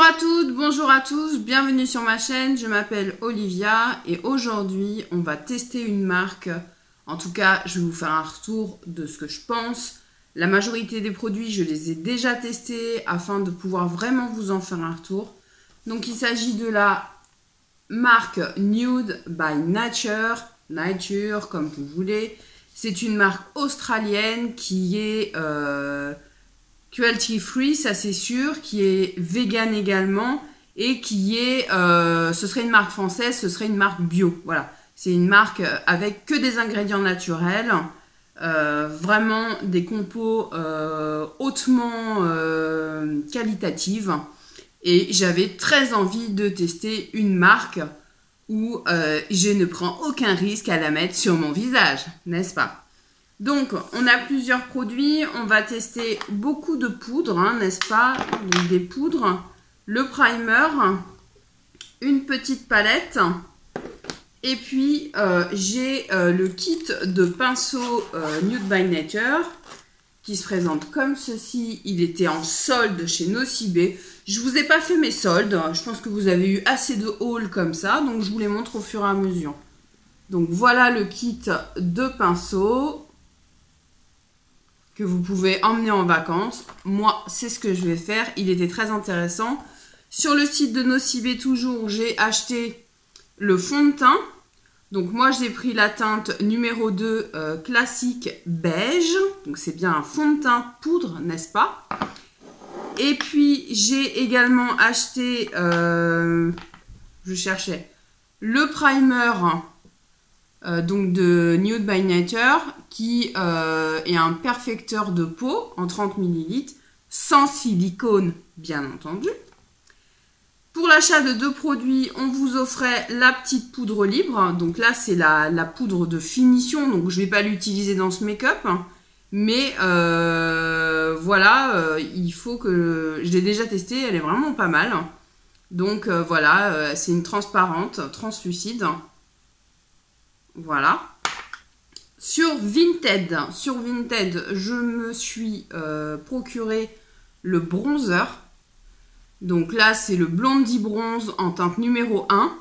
Bonjour à toutes, bonjour à tous, bienvenue sur ma chaîne, je m'appelle Olivia et aujourd'hui on va tester une marque. En tout cas, je vais vous faire un retour de ce que je pense. La majorité des produits, je les ai déjà testés afin de pouvoir vraiment vous en faire un retour. Donc il s'agit de la marque Nude by Nature, Nature comme vous voulez. C'est une marque australienne qui est cruelty free, ça c'est sûr, qui est vegan également et qui est, ce serait une marque française, ce serait une marque bio. Voilà, c'est une marque avec que des ingrédients naturels, vraiment des compos hautement qualitatives. Et j'avais très envie de tester une marque où je ne prends aucun risque à la mettre sur mon visage, n'est-ce pas? Donc, on a plusieurs produits. On va tester beaucoup de poudres, hein, n'est-ce pas? Donc, des poudres, le primer, une petite palette. Et puis, j'ai le kit de pinceau Nude by Nature qui se présente comme ceci. Il était en solde chez Nocibé. Je ne vous ai pas fait mes soldes. Je pense que vous avez eu assez de hauls comme ça. Donc, je vous les montre au fur et à mesure. Donc, voilà le kit de pinceau que vous pouvez emmener en vacances. Moi, c'est ce que je vais faire. Il était très intéressant. Sur le site de Nocibé, toujours, j'ai acheté le fond de teint. Donc, moi, j'ai pris la teinte numéro 2 classique beige. Donc, c'est bien un fond de teint poudre, n'est-ce pas? Et puis, j'ai également acheté, je cherchais, le primer donc de Nude by Nature qui est un perfecteur de peau en 30 ml sans silicone bien entendu. Pour l'achat de deux produits, on vous offrait la petite poudre libre. Donc là, c'est la poudre de finition. Donc je ne vais pas l'utiliser dans ce make-up. Mais voilà, il faut que... Je l'ai déjà testée, elle est vraiment pas mal. Donc voilà, c'est une transparente, translucide. Voilà. Sur Vinted, je me suis procuré le bronzer. Donc là, c'est le Blondie Bronze en teinte numéro 1.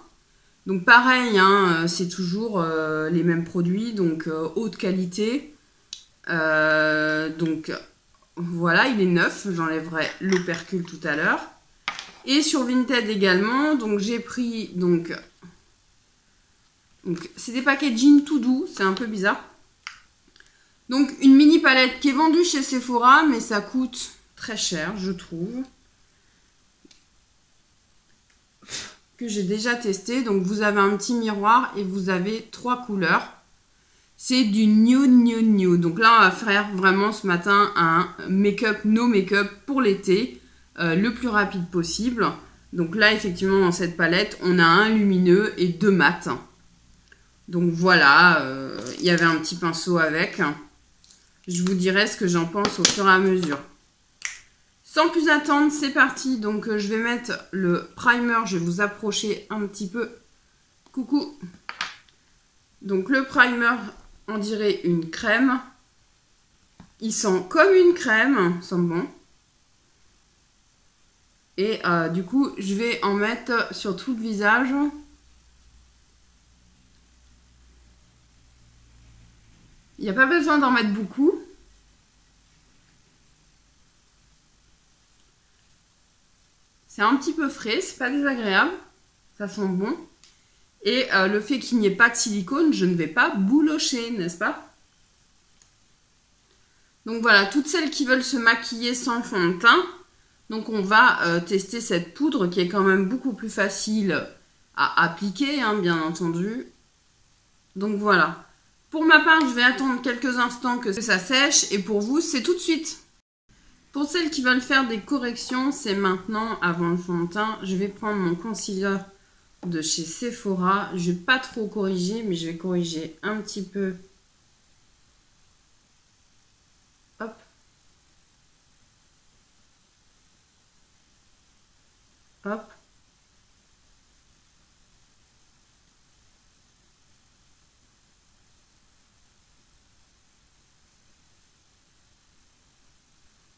Donc pareil, hein, c'est toujours les mêmes produits, donc haute qualité. Donc voilà, il est neuf, j'enlèverai l'opercule tout à l'heure. Et sur Vinted également, donc j'ai pris... Donc c'est des packaging tout doux, c'est un peu bizarre. Donc une mini palette qui est vendue chez Sephora, mais ça coûte très cher, je trouve. Que j'ai déjà testé. Donc vous avez un petit miroir et vous avez 3 couleurs. C'est du nude. Donc là, on va faire vraiment ce matin un make-up, no make-up pour l'été, le plus rapide possible. Donc là, effectivement, dans cette palette, on a un lumineux et 2 mat. Donc voilà, il y avait un petit pinceau avec. Je vous dirai ce que j'en pense au fur et à mesure. Sans plus attendre, c'est parti. Donc je vais mettre le primer, je vais vous approcher un petit peu. Coucou. Donc le primer, on dirait une crème. Il sent comme une crème, il sent bon. Et du coup, je vais en mettre sur tout le visage. Il n'y a pas besoin d'en mettre beaucoup. C'est un petit peu frais, c'est pas désagréable. Ça sent bon. Et le fait qu'il n'y ait pas de silicone, je ne vais pas boulocher, n'est-ce pas? Donc voilà, toutes celles qui veulent se maquiller sans fond de teint. Donc on va tester cette poudre qui est quand même beaucoup plus facile à appliquer, hein, bien entendu. Donc voilà. Pour ma part, je vais attendre quelques instants que ça sèche et pour vous, c'est tout de suite. Pour celles qui veulent faire des corrections, c'est maintenant avant le fond de teint. Je vais prendre mon concealer de chez Sephora. Je ne vais pas trop corriger, mais je vais corriger un petit peu. Hop. Hop.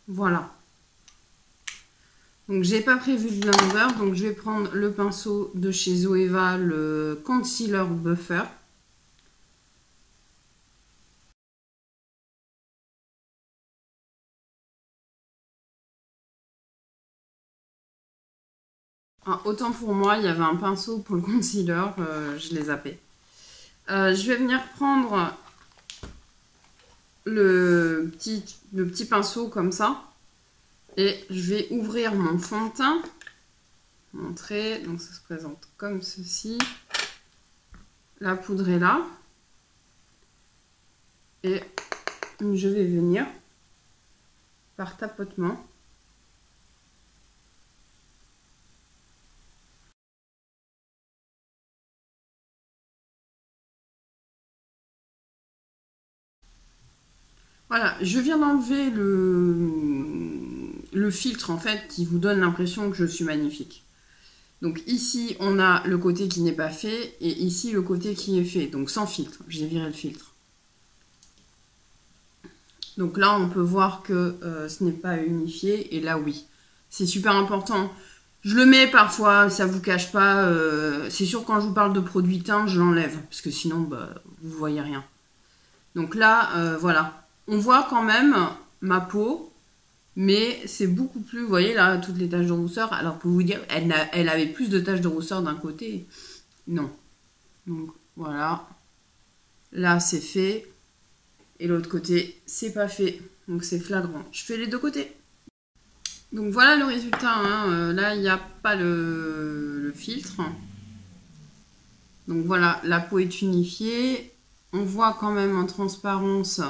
Voilà. Donc j'ai pas prévu de blender, donc je vais prendre le pinceau de chez Zoeva, le Concealer Buffer. Ah, autant pour moi, il y avait un pinceau pour le concealer, je l'ai zappé. Je vais venir prendre le petit pinceau comme ça. Et je vais ouvrir mon fond de teint. Montrer, donc ça se présente comme ceci. La poudre est là. Et je vais venir par tapotement. Voilà, je viens d'enlever le filtre en fait qui vous donne l'impression que je suis magnifique. Donc ici on a le côté qui n'est pas fait et ici le côté qui est fait, donc sans filtre. J'ai viré le filtre. Donc là on peut voir que ce n'est pas unifié et là oui. C'est super important. Je le mets parfois, ça vous cache pas. C'est sûr quand je vous parle de produit teint, je l'enlève parce que sinon bah, vous voyez rien. Donc là voilà. On voit quand même ma peau, mais c'est beaucoup plus, vous voyez là, toutes les taches de rousseur, alors pour vous dire, elle avait plus de taches de rousseur d'un côté, non. Donc voilà, là c'est fait, et l'autre côté, c'est pas fait, donc c'est flagrant. Je fais les deux côtés. Donc voilà le résultat, hein. Là il n'y a pas le filtre. Donc voilà, la peau est unifiée, on voit quand même en transparence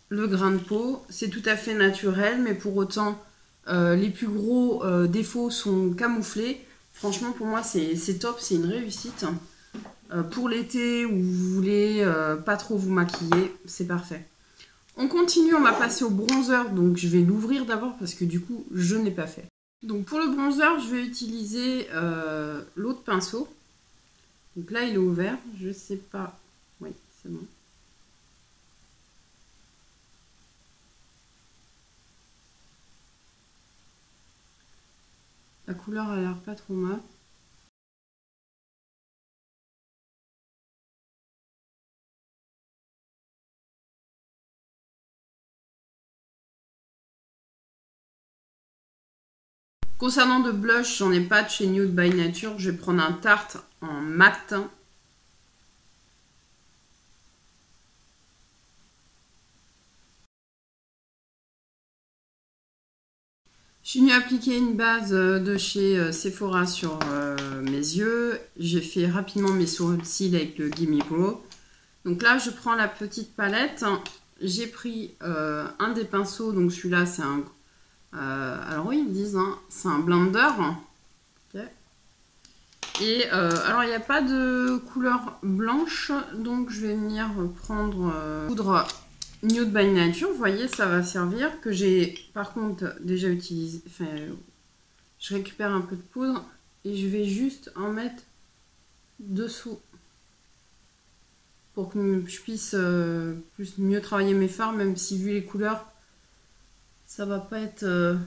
le grain de peau, c'est tout à fait naturel, mais pour autant, les plus gros défauts sont camouflés. Franchement, pour moi, c'est top, c'est une réussite. Pour l'été où vous voulez pas trop vous maquiller, c'est parfait. On continue, on va passer au bronzer, donc je vais l'ouvrir d'abord parce que du coup, je n'ai pas fait. Donc pour le bronzer, je vais utiliser l'autre pinceau. Donc là, il est ouvert, je sais pas. Oui, c'est bon. La couleur a l'air pas trop mal. Concernant de blush, j'en ai pas de chez Nude by Nature. Je vais prendre un Tarte en mat. Je suis venue appliquer une base de chez Sephora sur mes yeux. J'ai fait rapidement mes sourcils avec le Gimme Brow. Donc là, je prends la petite palette. J'ai pris un des pinceaux. Donc celui-là, c'est un... alors oui, ils disent, hein, c'est un blender. Okay. Et alors, il n'y a pas de couleur blanche. Donc, je vais venir prendre poudre Nude by Nature. Vous voyez, ça va servir. Que j'ai par contre déjà utilisé. Enfin, je récupère un peu de poudre. Et je vais juste en mettre dessous. Pour que je puisse mieux travailler mes fards. Même si vu les couleurs, ça va pas être...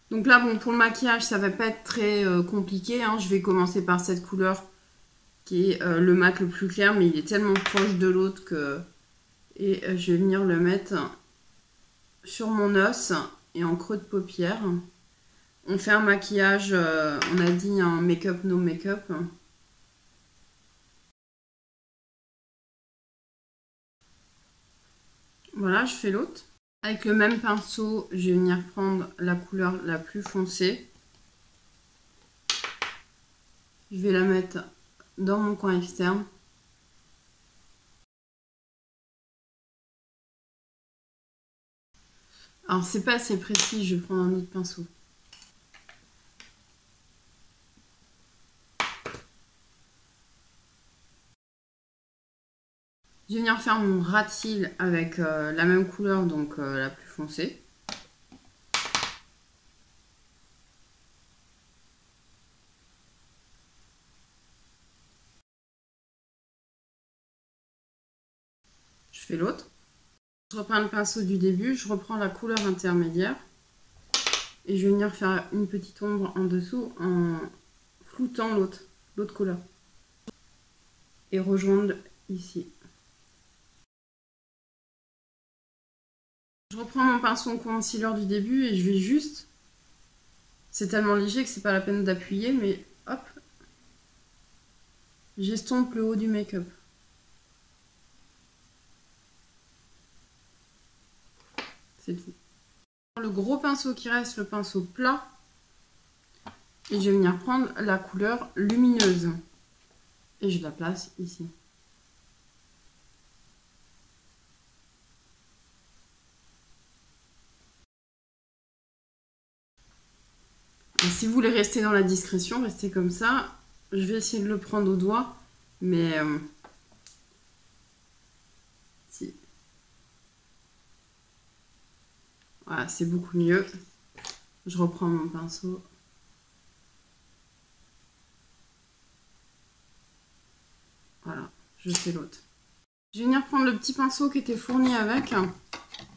Donc là, bon, pour le maquillage, ça va pas être très compliqué. Hein. Je vais commencer par cette couleur qui est le mat le plus clair, mais il est tellement proche de l'autre que... Et je vais venir le mettre sur mon os et en creux de paupière. On fait un maquillage, on a dit un make-up, no make-up. Voilà, je fais l'autre. Avec le même pinceau, je vais venir prendre la couleur la plus foncée. Je vais la mettre dans mon coin externe. Alors, c'est pas assez précis, je vais prendre un autre pinceau. Je vais venir faire mon ras de cils avec la même couleur, donc la plus foncée. Je fais l'autre. Je reprends le pinceau du début, je reprends la couleur intermédiaire et je vais venir faire une petite ombre en dessous en floutant l'autre couleur et rejoindre ici. Je reprends mon pinceau concealer du début et je vais juste, c'est tellement léger que c'est pas la peine d'appuyer, mais hop, j'estompe le haut du make-up. C'est tout. Le gros pinceau qui reste, le pinceau plat, et je vais venir prendre la couleur lumineuse et je la place ici. Et si vous voulez rester dans la discrétion, restez comme ça. Je vais essayer de le prendre au doigt, mais si. Voilà, c'est beaucoup mieux. Je reprends mon pinceau. Voilà, je fais l'autre. Je vais venir prendre le petit pinceau qui était fourni avec.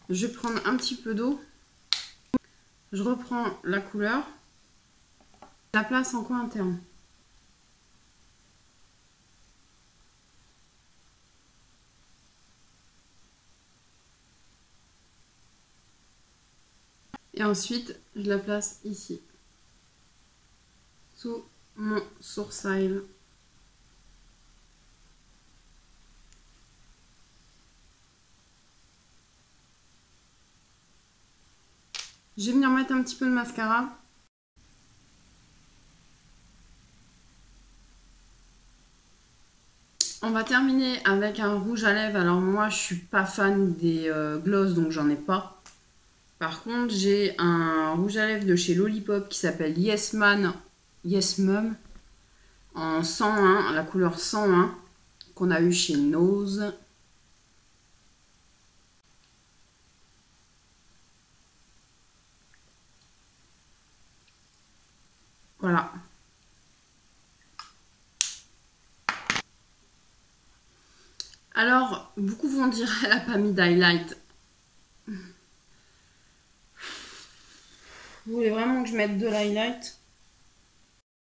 Je vais prendre un petit peu d'eau. Je reprends la couleur. La place en coin interne. Et ensuite, je la place ici. Sous mon sourcil. Je vais venir mettre un petit peu de mascara. On va terminer avec un rouge à lèvres. Alors moi, je suis pas fan des gloss, donc j'en ai pas. Par contre, j'ai un rouge à lèvres de chez Lollipop qui s'appelle Yes Man, Yes Mum, en 101, la couleur 101, qu'on a eu chez Nose. Voilà. Alors, beaucoup vont dire elle n'a pas mis d'highlight. Vous voulez vraiment que je mette de l'highlight?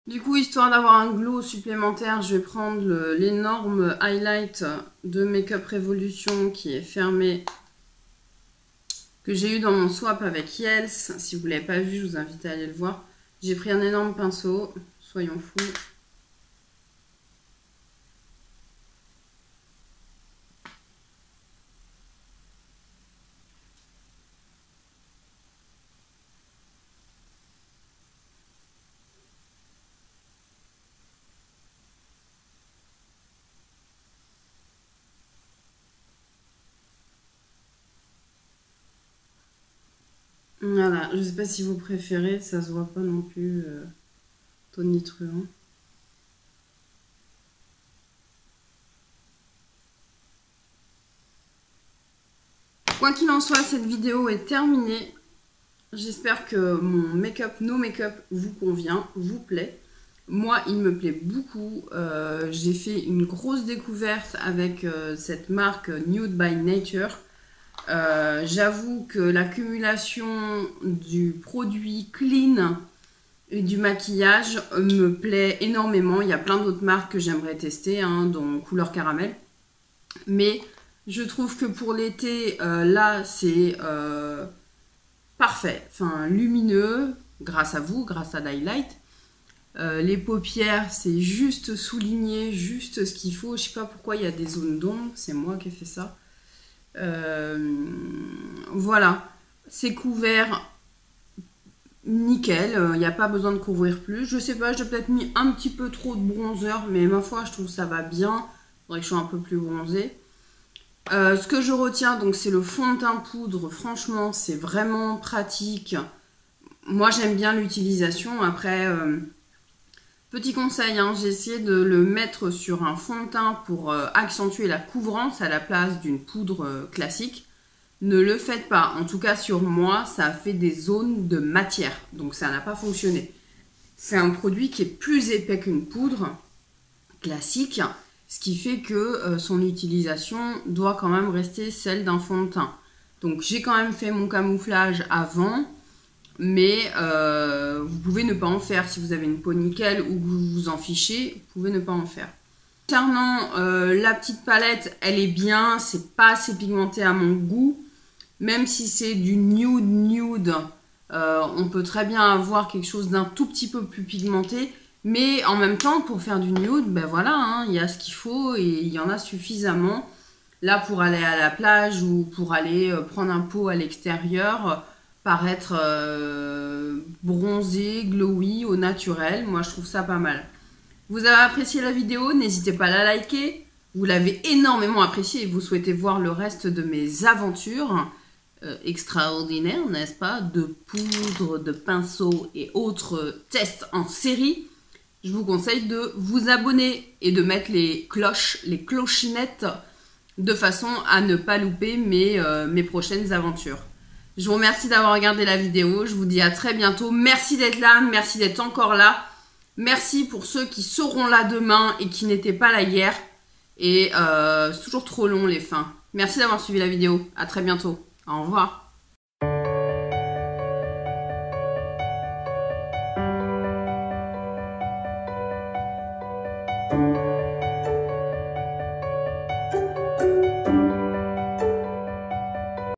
Du coup, histoire d'avoir un glow supplémentaire, je vais prendre l'énorme highlight de Makeup Revolution qui est fermé, que j'ai eu dans mon swap avec Yels. Si vous ne l'avez pas vu, je vous invite à aller le voir. J'ai pris un énorme pinceau, soyons fous. Voilà, je sais pas si vous préférez, ça se voit pas non plus tonitruant. Quoi qu'il en soit, cette vidéo est terminée. J'espère que mon make-up, no make-up vous convient, vous plaît. Moi, il me plaît beaucoup. J'ai fait une grosse découverte avec cette marque Nude by Nature. J'avoue que l'accumulation du produit clean et du maquillage me plaît énormément. Il y a plein d'autres marques que j'aimerais tester, hein, dont Couleur Caramel. Mais je trouve que pour l'été, là, c'est parfait. Enfin, lumineux, grâce à vous, grâce à l'highlight. Les paupières, c'est juste souligné, juste ce qu'il faut. Je sais pas pourquoi il y a des zones d'ombre, c'est moi qui ai fait ça. Voilà, c'est couvert nickel, il n'y a pas besoin de couvrir plus. Je sais pas, j'ai peut-être mis un petit peu trop de bronzer, mais ma foi, je trouve que ça va bien. Il faudrait que je sois un peu plus bronzée. Ce que je retiens, donc, c'est le fond de teint poudre. Franchement, c'est vraiment pratique. Moi, j'aime bien l'utilisation. Après, petit conseil, hein, j'ai essayé de le mettre sur un fond de teint pour accentuer la couvrance à la place d'une poudre classique. Ne le faites pas. En tout cas, sur moi, ça a fait des zones de matière. Donc, ça n'a pas fonctionné. C'est un produit qui est plus épais qu'une poudre classique. Ce qui fait que son utilisation doit quand même rester celle d'un fond de teint. Donc j'ai quand même fait mon camouflage avant, mais vous pouvez ne pas en faire. Si vous avez une peau nickel ou que vous vous en fichez, vous pouvez ne pas en faire. Concernant la petite palette, elle est bien, c'est pas assez pigmenté à mon goût. Même si c'est du nude, on peut très bien avoir quelque chose d'un tout petit peu plus pigmenté. Mais en même temps, pour faire du nude, ben voilà, hein, il y a ce qu'il faut et il y en a suffisamment. Là, pour aller à la plage ou pour aller prendre un pot à l'extérieur, paraître bronzé, glowy, au naturel, moi je trouve ça pas mal. Vous avez apprécié la vidéo, n'hésitez pas à la liker. Vous l'avez énormément appréciée et vous souhaitez voir le reste de mes aventures extraordinaires, n'est-ce pas? De poudre, de pinceaux et autres tests en série. Je vous conseille de vous abonner et de mettre les cloches, les clochinettes, de façon à ne pas louper mes prochaines aventures. Je vous remercie d'avoir regardé la vidéo. Je vous dis à très bientôt. Merci d'être là. Merci d'être encore là. Merci pour ceux qui seront là demain et qui n'étaient pas là hier. Et c'est toujours trop long les fins. Merci d'avoir suivi la vidéo. À très bientôt. Au revoir.